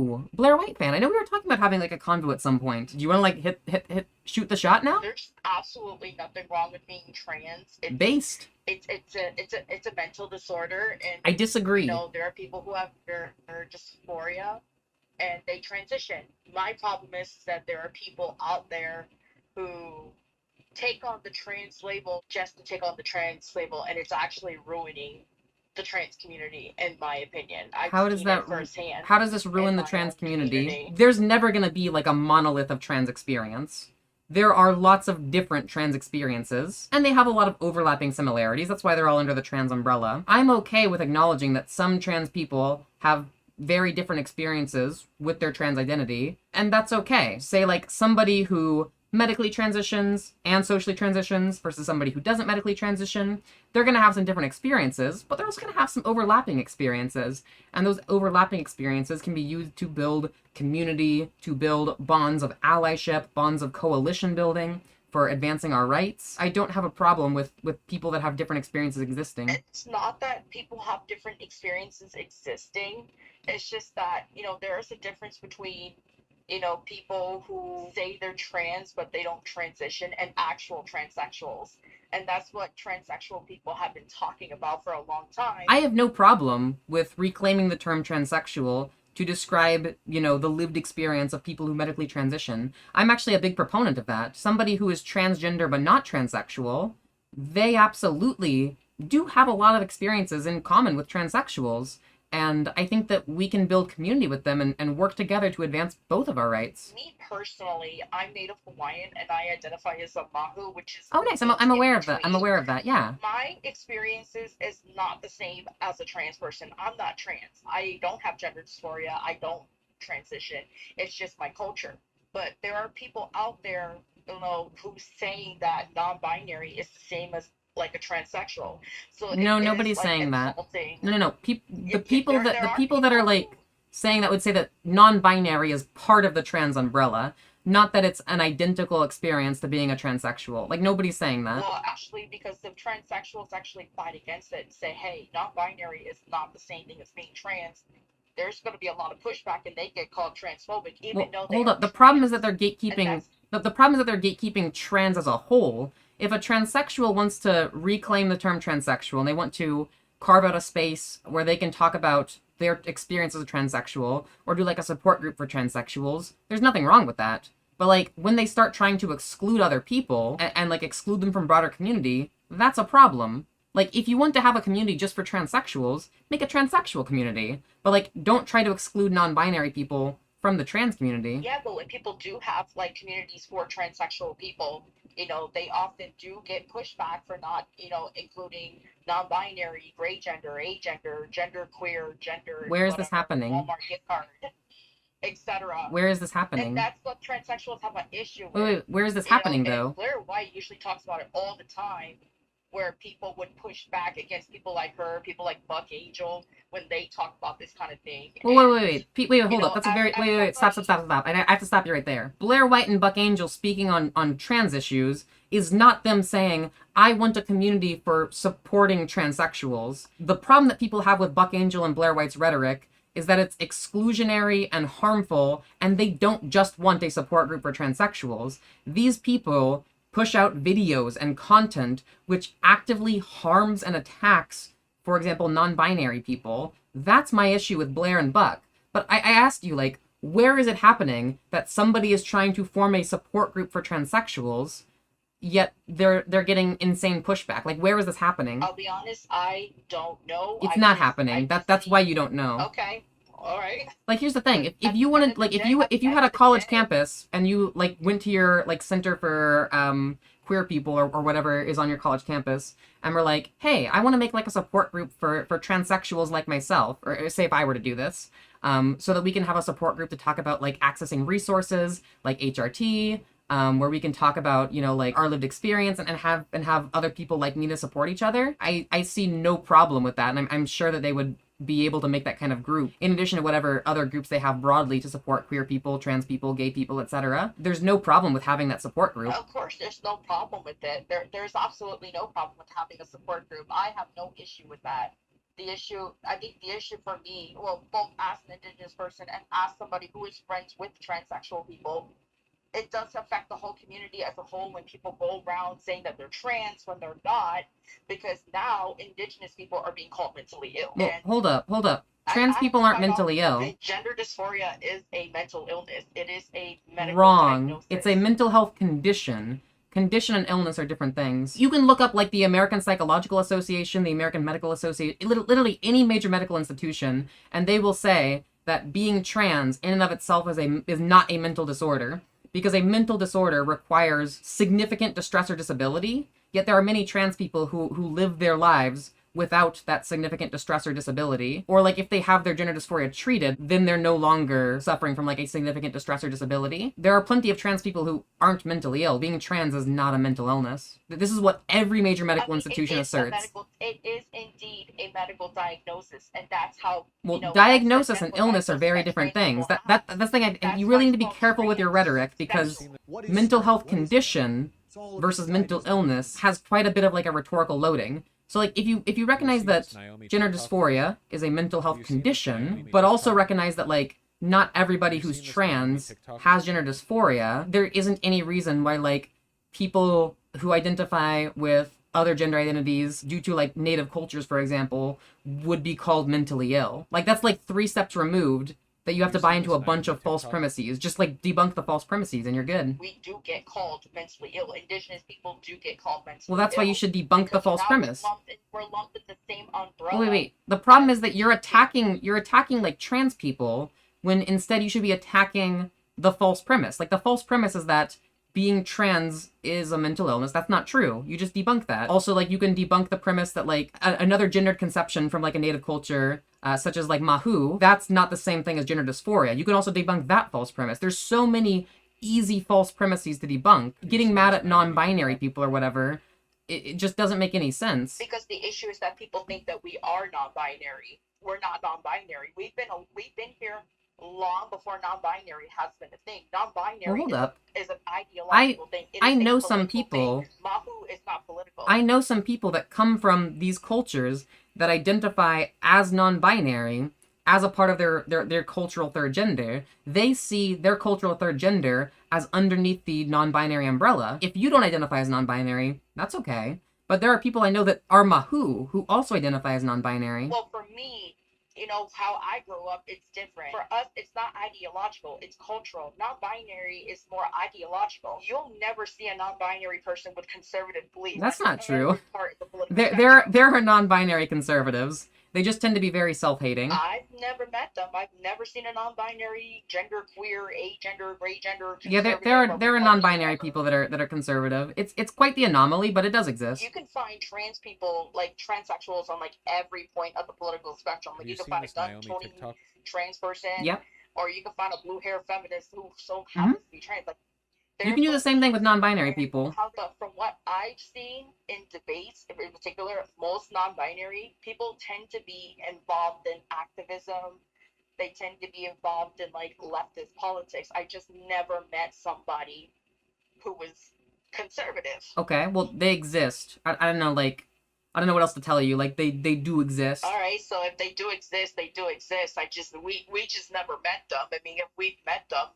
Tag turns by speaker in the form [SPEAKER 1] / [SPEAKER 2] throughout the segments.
[SPEAKER 1] Ooh, Blaire White fan. I know we were talking about having like a convo at some point. Do you want to like shoot the shot now?
[SPEAKER 2] There's absolutely nothing wrong with being trans.
[SPEAKER 1] Based.
[SPEAKER 2] It's a mental disorder, and
[SPEAKER 1] I disagree.
[SPEAKER 2] there are people who have their dysphoria and they transition. My problem is that there are people out there who take on the trans label just to take on the trans label, and it's actually ruining the trans community, in my opinion. I've
[SPEAKER 1] How does
[SPEAKER 2] seen it
[SPEAKER 1] that
[SPEAKER 2] firsthand
[SPEAKER 1] how does this
[SPEAKER 2] in
[SPEAKER 1] ruin the
[SPEAKER 2] my
[SPEAKER 1] trans
[SPEAKER 2] own
[SPEAKER 1] community?
[SPEAKER 2] community.
[SPEAKER 1] There's never going to be like a monolith of trans experience. There are lots of different trans experiences, and they have a lot of overlapping similarities. That's why they're all under the trans umbrella. I'm okay with acknowledging that some trans people have very different experiences with their trans identity, and that's okay. Say, like, somebody who medically transitions and socially transitions versus somebody who doesn't medically transition, they're going to have some different experiences, but they're also going to have some overlapping experiences. And those overlapping experiences can be used to build community, to build bonds of allyship, bonds of coalition building for advancing our rights. I don't have a problem with people that have different experiences existing.
[SPEAKER 2] It's not that people have different experiences existing. It's just that, there's a difference between people who say they're trans but they don't transition and actual transsexuals. And that's what transsexual people have been talking about for a long time.
[SPEAKER 1] I have no problem with reclaiming the term transsexual to describe, the lived experience of people who medically transition. I'm actually a big proponent of that. Somebody who is transgender but not transsexual, they absolutely do have a lot of experiences in common with transsexuals. And I think that we can build community with them and work together to advance both of our rights.
[SPEAKER 2] Me personally, I'm Native Hawaiian and I identify as a Mahu, which is
[SPEAKER 1] Oh, nice. I'm aware of that. I'm aware of that. Yeah.
[SPEAKER 2] My experiences is not the same as a trans person. I'm not trans. I don't have gender dysphoria. I don't transition. It's just my culture. But there are people out there, who's saying that non-binary is the same as like a transsexual. So it
[SPEAKER 1] No,
[SPEAKER 2] is
[SPEAKER 1] nobody's
[SPEAKER 2] like
[SPEAKER 1] saying that.
[SPEAKER 2] insulting.
[SPEAKER 1] No. The
[SPEAKER 2] There are
[SPEAKER 1] people that are
[SPEAKER 2] people
[SPEAKER 1] like saying that would say that non-binary is part of the trans umbrella, not that it's an identical experience to being a transsexual. Like nobody's saying that.
[SPEAKER 2] Well, actually, because the transsexuals actually fight against it and say, hey, non-binary is not the same thing as being trans, there's going to be a lot of pushback and they get called transphobic, even
[SPEAKER 1] Well,
[SPEAKER 2] though they
[SPEAKER 1] hold
[SPEAKER 2] are
[SPEAKER 1] up. The problem is
[SPEAKER 2] trans.
[SPEAKER 1] that they're
[SPEAKER 2] And
[SPEAKER 1] gatekeeping.
[SPEAKER 2] that's
[SPEAKER 1] The problem is that they're gatekeeping trans as a whole. If a transsexual wants to reclaim the term transsexual and they want to carve out a space where they can talk about their experience as a transsexual or do like a support group for transsexuals, there's nothing wrong with that. But like when they start trying to exclude other people and like exclude them from broader community, that's a problem. Like if you want to have a community just for transsexuals, make a transsexual community. But like don't try to exclude non-binary people from the trans community.
[SPEAKER 2] yeah, but when people do have like communities for transsexual people, they often do get pushback for not, including non-binary, gray gender, agender, gender queer, gender
[SPEAKER 1] Where is this
[SPEAKER 2] whatever,
[SPEAKER 1] happening?
[SPEAKER 2] Walmart gift card, etc.
[SPEAKER 1] Where is this
[SPEAKER 2] And
[SPEAKER 1] happening?
[SPEAKER 2] that's what transsexuals have an issue with.
[SPEAKER 1] Wait, where is this happening
[SPEAKER 2] And
[SPEAKER 1] though?
[SPEAKER 2] Blaire White usually talks about it all the time, where people would push back against people like her, people like Buck Angel, when they talk about this kind of thing.
[SPEAKER 1] Well,
[SPEAKER 2] And
[SPEAKER 1] hold up. That's a very
[SPEAKER 2] as
[SPEAKER 1] Stop,
[SPEAKER 2] somebody,
[SPEAKER 1] And I have to stop you right there. Blaire White and Buck Angel speaking on trans issues is not them saying I want a community for supporting transsexuals. The problem that people have with Buck Angel and Blaire White's rhetoric is that it's exclusionary and harmful, and they don't just want a support group for transsexuals. These people push out videos and content which actively harms and attacks, for example, non-binary people. That's my issue with Blaire and Buck. But I asked you, like, where is it happening that somebody is trying to form a support group for transsexuals, yet they're getting insane pushback? Like, where is this happening?
[SPEAKER 2] I'll be honest, I don't know.
[SPEAKER 1] It's
[SPEAKER 2] I
[SPEAKER 1] not
[SPEAKER 2] just
[SPEAKER 1] happening.
[SPEAKER 2] I just
[SPEAKER 1] That's
[SPEAKER 2] see.
[SPEAKER 1] why you don't know.
[SPEAKER 2] Okay, all right.
[SPEAKER 1] Like here's the thing.
[SPEAKER 2] But
[SPEAKER 1] If
[SPEAKER 2] at
[SPEAKER 1] you
[SPEAKER 2] the end
[SPEAKER 1] wanted
[SPEAKER 2] of the
[SPEAKER 1] like
[SPEAKER 2] day, at
[SPEAKER 1] if
[SPEAKER 2] the
[SPEAKER 1] you
[SPEAKER 2] end
[SPEAKER 1] had a
[SPEAKER 2] of the
[SPEAKER 1] college
[SPEAKER 2] day,
[SPEAKER 1] campus and you like went to your like center for queer people or whatever is on your college campus and we're like, hey, I want to make like a support group for transsexuals like myself, or say if I were to do this, so that we can have a support group to talk about like accessing resources like HRT, where we can talk about like our lived experience and have other people like me to support each other. I see no problem with that, and I'm sure that they would be able to make that kind of group in addition to whatever other groups they have broadly to support queer people, trans people, gay people, etc. There's no problem with having that support group.
[SPEAKER 2] of course, there's no problem with it. There's absolutely no problem with having a support group. I have no issue with that. I think the issue for me, well, both as an indigenous person and as somebody who is friends with transsexual people, it does affect the whole community as a whole when people go around saying that they're trans when they're not, because now indigenous people are being called mentally ill.
[SPEAKER 1] Well,
[SPEAKER 2] And
[SPEAKER 1] hold up. Trans people aren't mentally ill.
[SPEAKER 2] Gender dysphoria is a mental illness. It is a medical
[SPEAKER 1] Wrong.
[SPEAKER 2] diagnosis.
[SPEAKER 1] It's a mental health condition. Condition and illness are different things. You can look up like the American Psychological Association, the American Medical Association, literally any major medical institution, and they will say that being trans in and of itself is not a mental disorder, because a mental disorder requires significant distress or disability, yet there are many trans people who live their lives without that significant distress or disability. Or like if they have their gender dysphoria treated, then they're no longer suffering from like a significant distress or disability. There are plenty of trans people who aren't mentally ill. Being trans is not a mental illness. This is what every major medical institution asserts.
[SPEAKER 2] It is indeed a medical diagnosis, and that's how.
[SPEAKER 1] Well, diagnosis and illness are very different things. That's the thing. You really need to be careful with your rhetoric, because mental health condition versus mental illness has quite a bit of like a rhetorical loading. So like if you recognize that gender dysphoria is a mental health condition, but also recognize that like not everybody who's trans has gender dysphoria, there isn't any reason why like people who identify with other gender identities due to like native cultures, for example, would be called mentally ill. Like that's like 3 steps removed that you have to buy into a bunch of false premises. Just like debunk the false premises and you're good.
[SPEAKER 2] We do get called mentally ill. Indigenous people do get called mentally ill.
[SPEAKER 1] Well, that's why you should debunk the false premise.
[SPEAKER 2] We're lumped in the same umbrella.
[SPEAKER 1] Wait. The problem is that you're attacking like trans people when instead you should be attacking the false premise. Like the false premise is that being trans is a mental illness. That's not true. You just debunk that. Also, like, you can debunk the premise that, like, another gendered conception from, like, a native culture, such as, like, Mahu, that's not the same thing as gender dysphoria. You can also debunk that false premise. There's so many easy false premises to debunk. Getting mad at non-binary people or whatever, it just doesn't make any sense.
[SPEAKER 2] Because the issue is that people think that we are non-binary. We're not non-binary. We've been here long before non-binary has been a thing. Non-binary is an ideological thing.
[SPEAKER 1] I know some people.
[SPEAKER 2] Mahu is not political.
[SPEAKER 1] I know some people that come from these cultures that identify as non-binary as a part of their cultural third gender. They see their cultural third gender as underneath the non-binary umbrella. If you don't identify as non-binary, that's okay. But there are people I know that are Mahu who also identify as non-binary.
[SPEAKER 2] Well, for me, you know, how I grew up, it's different. For us, it's not ideological, it's cultural. Non-binary is more ideological. You'll never see a non-binary person with conservative beliefs.
[SPEAKER 1] That's not true. There are non-binary conservatives. They just tend to be very self-hating.
[SPEAKER 2] I've never met them. I've never seen a non-binary, genderqueer, agender, gray gender.
[SPEAKER 1] Yeah, there are non-binary people that are conservative. It's quite the anomaly, but it does exist.
[SPEAKER 2] You can find trans people, like transsexuals, on like every point of the political spectrum. Like you can find a gun-toting trans person,
[SPEAKER 1] yep,
[SPEAKER 2] or you can find a blue-hair feminist who so happens to be trans. Like,
[SPEAKER 1] you can do the same thing with non-binary people.
[SPEAKER 2] But from what I've seen in debates, in particular, most non-binary people tend to be involved in activism. They tend to be involved in like leftist politics. I just never met somebody who was conservative.
[SPEAKER 1] Okay, well, they exist. I don't know, like, I don't know what else to tell you. Like, they do exist.
[SPEAKER 2] All right, so if they do exist, they do exist. We just never met them. I mean, if we've met them,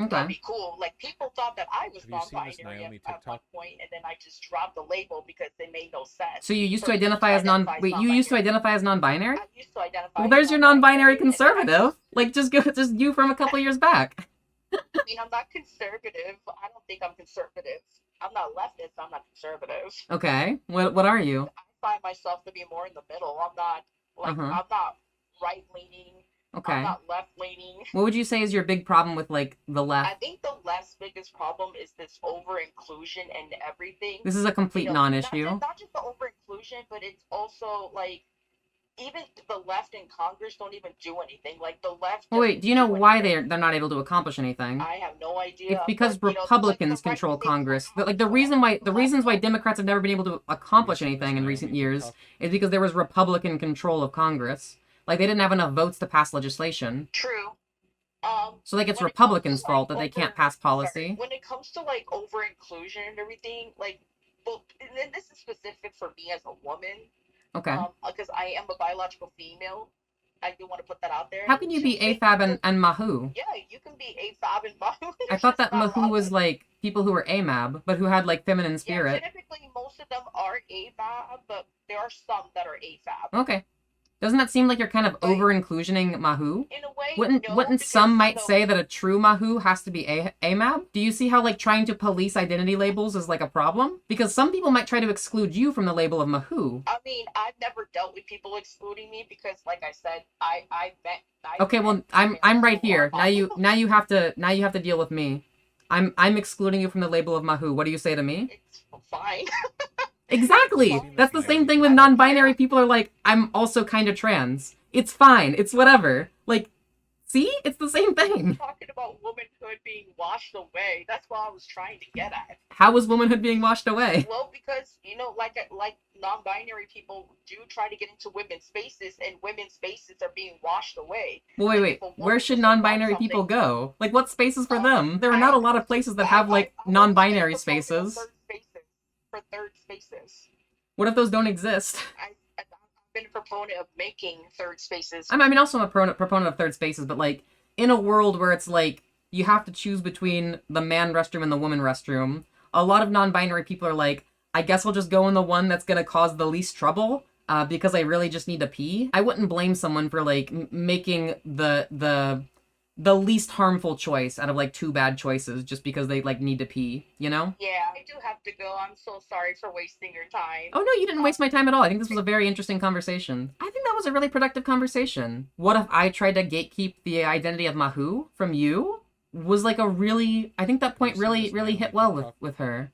[SPEAKER 2] that'd be cool. Like, people thought that I was non-binary at one point, and then I just dropped the label because they made no sense.
[SPEAKER 1] So you used to identify as you used to identify as non-binary?
[SPEAKER 2] I used to identify.
[SPEAKER 1] Well, there's your non-binary conservative. Like, just you from a couple years back.
[SPEAKER 2] I mean, I'm not conservative. I don't think I'm conservative. I'm not leftist. I'm not conservative.
[SPEAKER 1] Okay. What are you?
[SPEAKER 2] I find myself to be more in the middle. I'm not I'm not right-leaning.
[SPEAKER 1] Okay.
[SPEAKER 2] I'm not left-leaning.
[SPEAKER 1] What would you say is your big problem with, like, the left?
[SPEAKER 2] I think the left's biggest problem is this over-inclusion and everything.
[SPEAKER 1] This is a complete non-issue.
[SPEAKER 2] Not just the over-inclusion, but it's also, like, even the left in Congress don't even do anything. Like, the left...
[SPEAKER 1] Well, wait, do you know why they're not able to accomplish anything?
[SPEAKER 2] I have no idea.
[SPEAKER 1] It's because Republicans control Congress. Like, the reasons why Democrats have never been able to accomplish anything in recent years is because there was Republican control of Congress. Like, they didn't have enough votes to pass legislation.
[SPEAKER 2] True.
[SPEAKER 1] So, like, it's Republicans' fault that they can't pass policy.
[SPEAKER 2] When it comes to, like, over-inclusion and everything, like, well, and this is specific for me as a woman,
[SPEAKER 1] Okay.
[SPEAKER 2] Because I am a biological female. I do want to put that out there.
[SPEAKER 1] How can you
[SPEAKER 2] To
[SPEAKER 1] be
[SPEAKER 2] make
[SPEAKER 1] AFAB
[SPEAKER 2] the,
[SPEAKER 1] and Mahu?
[SPEAKER 2] yeah, you can be AFAB and Mahu.
[SPEAKER 1] I
[SPEAKER 2] There's
[SPEAKER 1] thought
[SPEAKER 2] just
[SPEAKER 1] that
[SPEAKER 2] not a lot
[SPEAKER 1] Mahu
[SPEAKER 2] of
[SPEAKER 1] was
[SPEAKER 2] them.
[SPEAKER 1] like people who were AMAB, but who had like feminine
[SPEAKER 2] Yeah,
[SPEAKER 1] spirit.
[SPEAKER 2] typically most of them are AFAB, but there are some that are AFAB.
[SPEAKER 1] Okay. Doesn't that seem like you're kind of
[SPEAKER 2] But
[SPEAKER 1] over-inclusioning Mahu?
[SPEAKER 2] in a way, no,
[SPEAKER 1] Wouldn't
[SPEAKER 2] because
[SPEAKER 1] some might say that a true Mahu has to be AMAB? Do you see how like trying to police identity labels is like a problem? Because some people might try to exclude you from the label of Mahu.
[SPEAKER 2] I mean, I've never dealt with people excluding me because, like I said, I met.
[SPEAKER 1] Okay, well I'm right here. Now you have to deal with me. I'm excluding you from the label of Mahu. What do you say to me?
[SPEAKER 2] It's fine.
[SPEAKER 1] Exactly.
[SPEAKER 2] Fine.
[SPEAKER 1] That's the same thing with
[SPEAKER 2] I don't
[SPEAKER 1] non-binary
[SPEAKER 2] care.
[SPEAKER 1] people are like, I'm also kind of trans. It's fine. It's whatever. Like, see? It's the same thing.
[SPEAKER 2] Talking about womanhood being washed away. That's what I was trying to get at.
[SPEAKER 1] How was womanhood being washed away?
[SPEAKER 2] Well, because like non-binary people do try to get into women's spaces, and women's spaces are being washed away.
[SPEAKER 1] Well,
[SPEAKER 2] Like,
[SPEAKER 1] wait.
[SPEAKER 2] if a woman
[SPEAKER 1] Where should
[SPEAKER 2] was to want
[SPEAKER 1] non-binary people
[SPEAKER 2] something,
[SPEAKER 1] go? Like, what spaces for
[SPEAKER 2] um,
[SPEAKER 1] them? There are not
[SPEAKER 2] I
[SPEAKER 1] a lot of places that have, like,
[SPEAKER 2] I've always
[SPEAKER 1] non-binary
[SPEAKER 2] been a proponent of
[SPEAKER 1] spaces.
[SPEAKER 2] third spaces.
[SPEAKER 1] What if those don't exist?
[SPEAKER 2] I've been a proponent of making third spaces.
[SPEAKER 1] I mean, also I'm a proponent of third spaces, but, like, in a world where it's, like, you have to choose between the man restroom and the woman restroom, a lot of non-binary people are like, I guess I'll just go in the one that's gonna cause the least trouble, because I really just need to pee. I wouldn't blame someone for, like, making the least harmful choice out of, like, two bad choices just because they, like, need to pee, you know?
[SPEAKER 2] Yeah, I do have to go. I'm so sorry for wasting your time.
[SPEAKER 1] Oh no, you didn't waste my time at all. I think this was a very interesting conversation. I think that was a really productive conversation. What if I tried to gatekeep the identity of Mahu from you? Was like a really, I think that point really hit well with her.